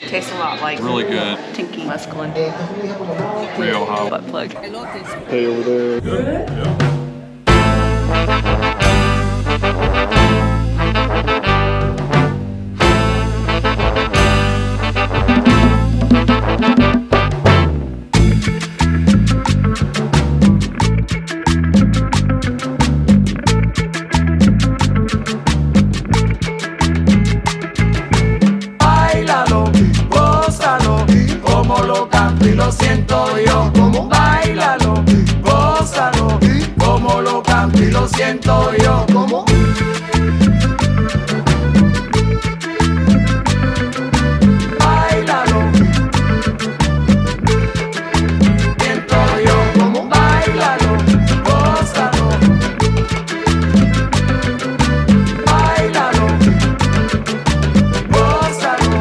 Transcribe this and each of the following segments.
Tastes a lot like really good. Tinky Mescaline. Rio hop. Butt plug. Hey, over there. Good? Yeah. Lo siento yo, como bailalo, gózalo, como lo canto y lo siento yo, como bailalo, siento yo, como bailalo, gózalo, bailalo, gózalo.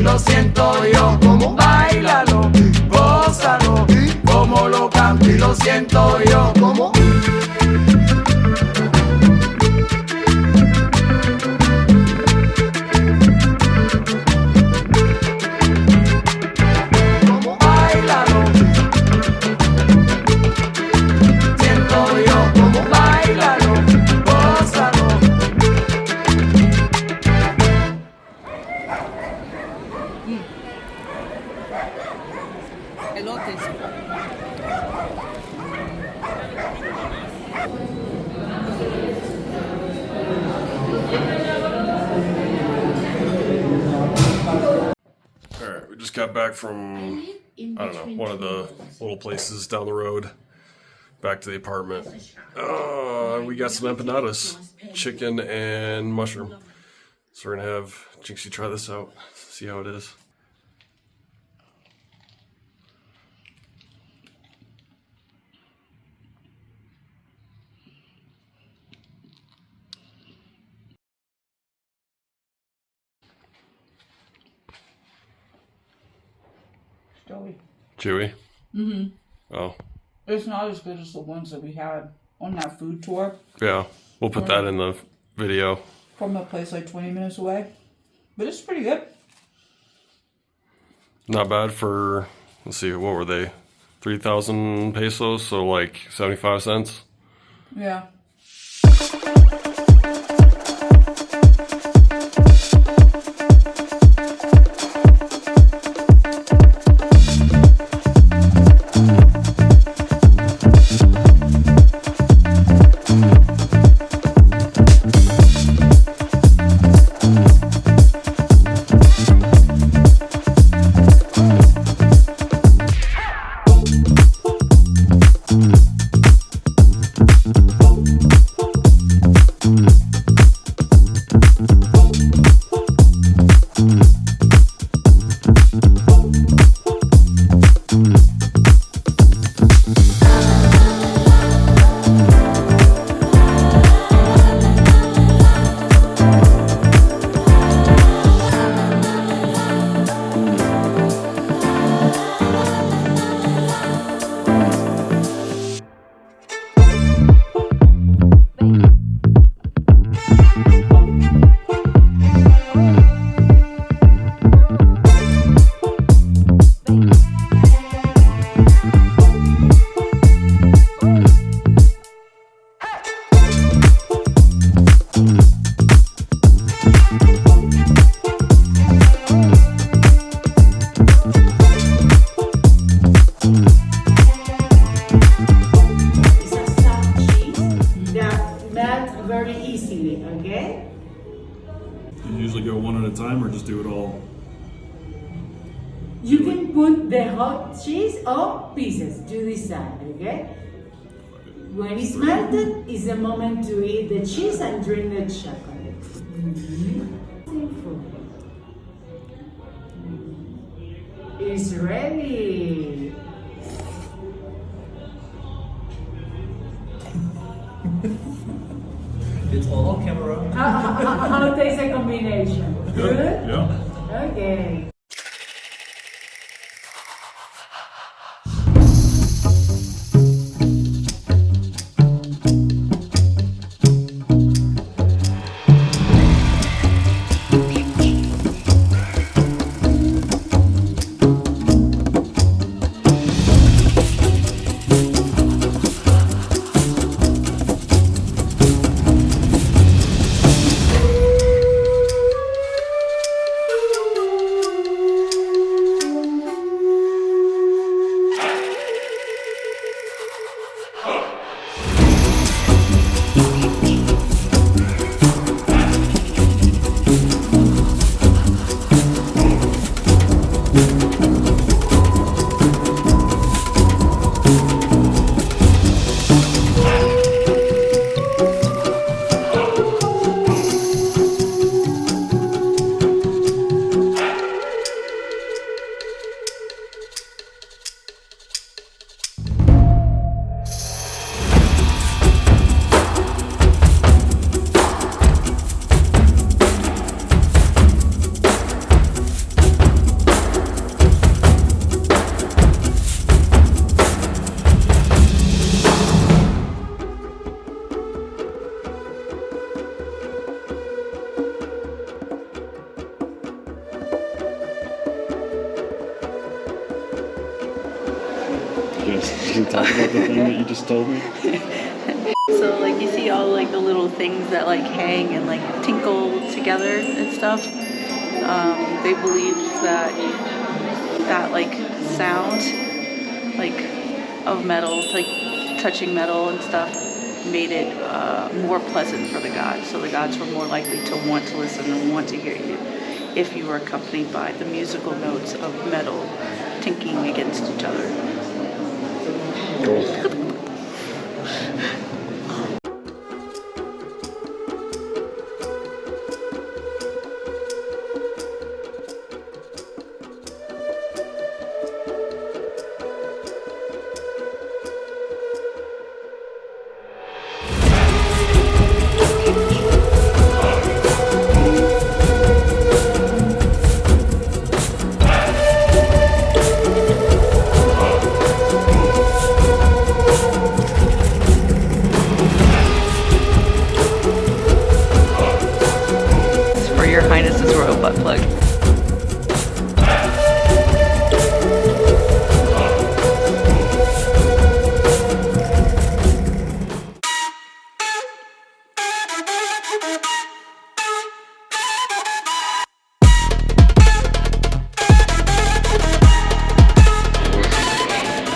Lo siento yo, como bailalo, gózalo, como lo canto y lo siento yo, como bailalo, siento yo, como bailalo, gózalo. Alright, we just got back from, I don't know, one of the little places down the road. Back to the apartment. We got some empanadas, chicken and mushroom. So we're gonna have Jinxie try this out, see how it is. Chewy? Mm-hmm. Oh. It's not as good as the ones that we had on that food tour. Yeah, we'll put that in the video. From a place like 20 minutes away. But it's pretty good. Not bad for, let's see, what were they? 3,000 pesos, so like 75 cents? Yeah. You usually go one at a time or just do it all? You can put the hot cheese or pieces, you decide, okay? When it's melted, it's the moment to eat the cheese and drink the chocolate. It's ready. It's all camera. How tastes the combination? Good? Yeah. Okay. Yes, can you talk about the thing that you just told me? So like you see all like the little things that like hang and like tinkle together and stuff. They believed that like sound like of metal, like touching metal and stuff, made it more pleasant for the gods. So the gods were more likely to want to listen and want to hear you if you were accompanied by the musical notes of metal tinkling against each other. Cool. Butt plug.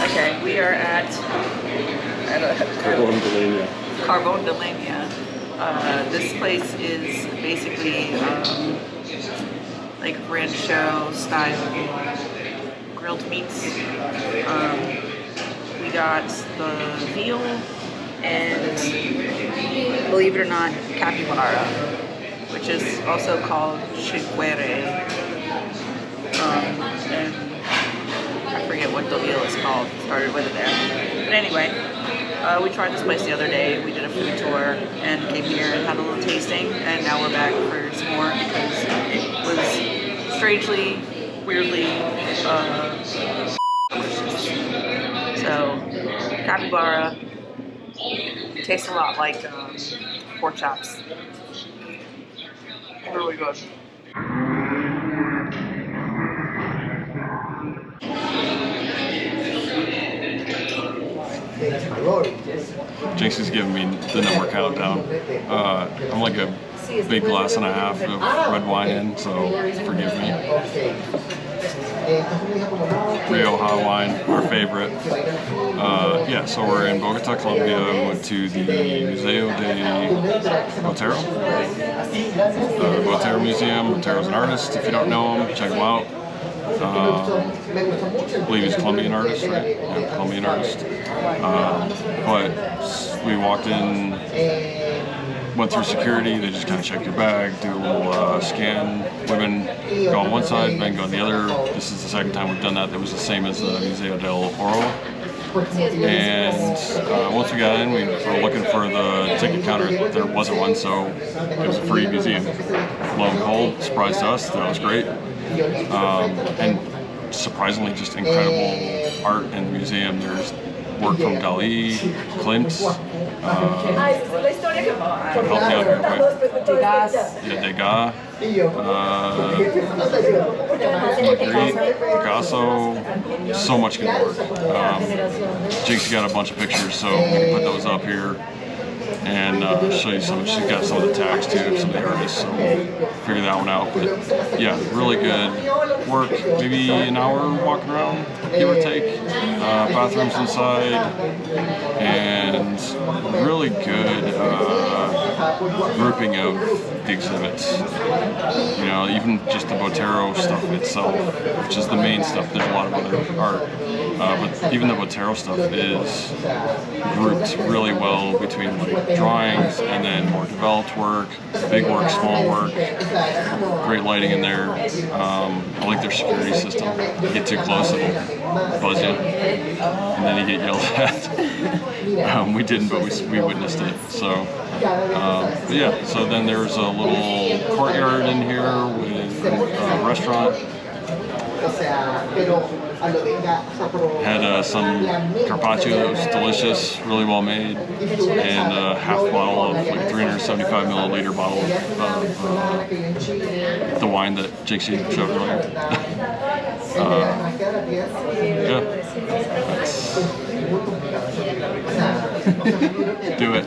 Okay, we are at Carbón de Leña. Carbón de Leña. This place is basically like rancho style grilled meats. We got the veal and, believe it or not, capybara, which is also called chihuere. And I forget what the veal is called. Started with it there. But anyway, we tried this place the other day. We did a food tour and came here and had a little tasting, and now we're back for some more because it was strangely, weirdly delicious. So, capybara tastes a lot like pork chops. Really good. Jinxie's giving me the number countdown. I'm like a big glass and a half of red wine in, so forgive me. Rioja wine, our favorite. Yeah, so we're in Bogota, Colombia. We went to the Museo Botero. The Botero Museum. Botero's an artist. If you don't know him, check him out. I believe he's a Colombian artist, right? Yeah, Colombian artist. But we walked in, went through security, they just kind of check your bag, do a little scan. Women go on one side, men go on the other. This is the second time we've done that. It was the same as the Museo del Oro. And once we got in, we were looking for the ticket counter. There wasn't one, so it was a free museum. Lo and behold, surprised us. That was great. And surprisingly, just incredible art in the museum. There's work from Dali, Klimt. Help me out here quick. Degas. Yeah, Degas. Magritte, Picasso. So much good work. Jinxy got a bunch of pictures, so we can put those up here and show you some. She's got some of the tags too of some of the artists, so we'll figure that one out. But yeah, really good work. Maybe an hour walking around, give or take. Bathrooms inside, and really good grouping of the exhibits. You know, even just the Botero stuff itself, which is the main stuff. There's a lot of other art, but even the Botero stuff is grouped really well between like drawings and then more developed work, big work, small work. Great lighting in there. I like their security system. You get too close, it'll buzz you, and then you get yelled at. We didn't, but we witnessed it. So, but yeah. So then there's a little courtyard in here with a restaurant. Had some carpaccio that was delicious, really well made, and a half bottle of like 375 milliliter bottle of the wine that Jinxy showed earlier. Yeah, do it.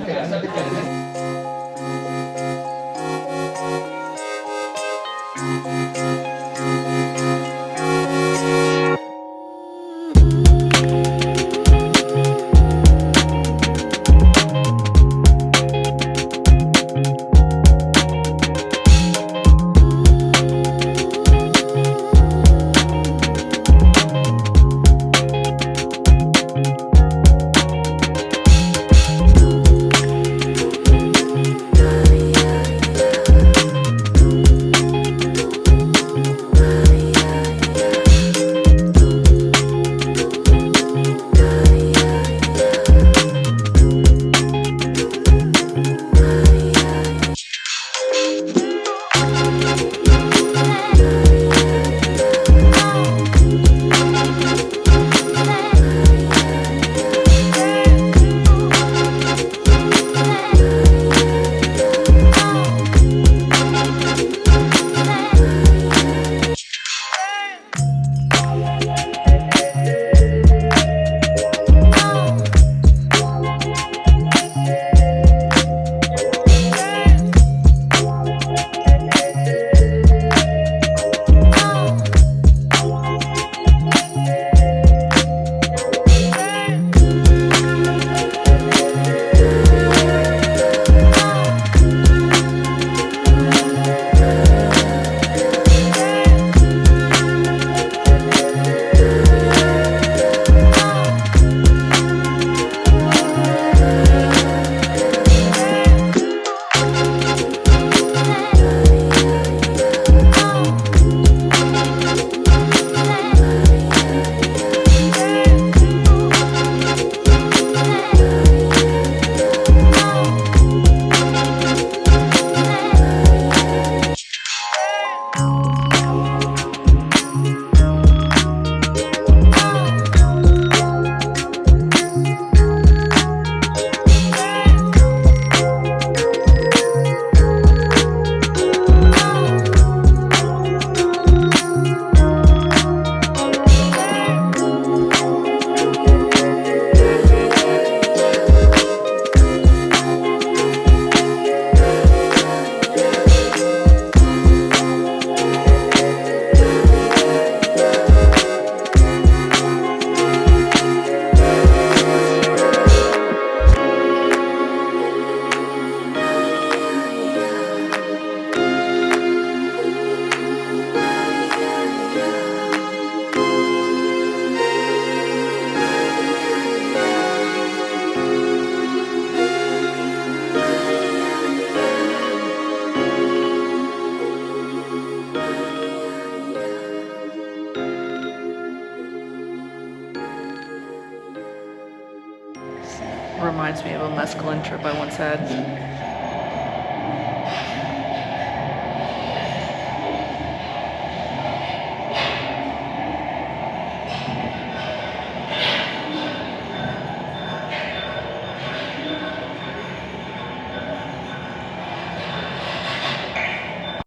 reminds me of a mescaline trip I once had.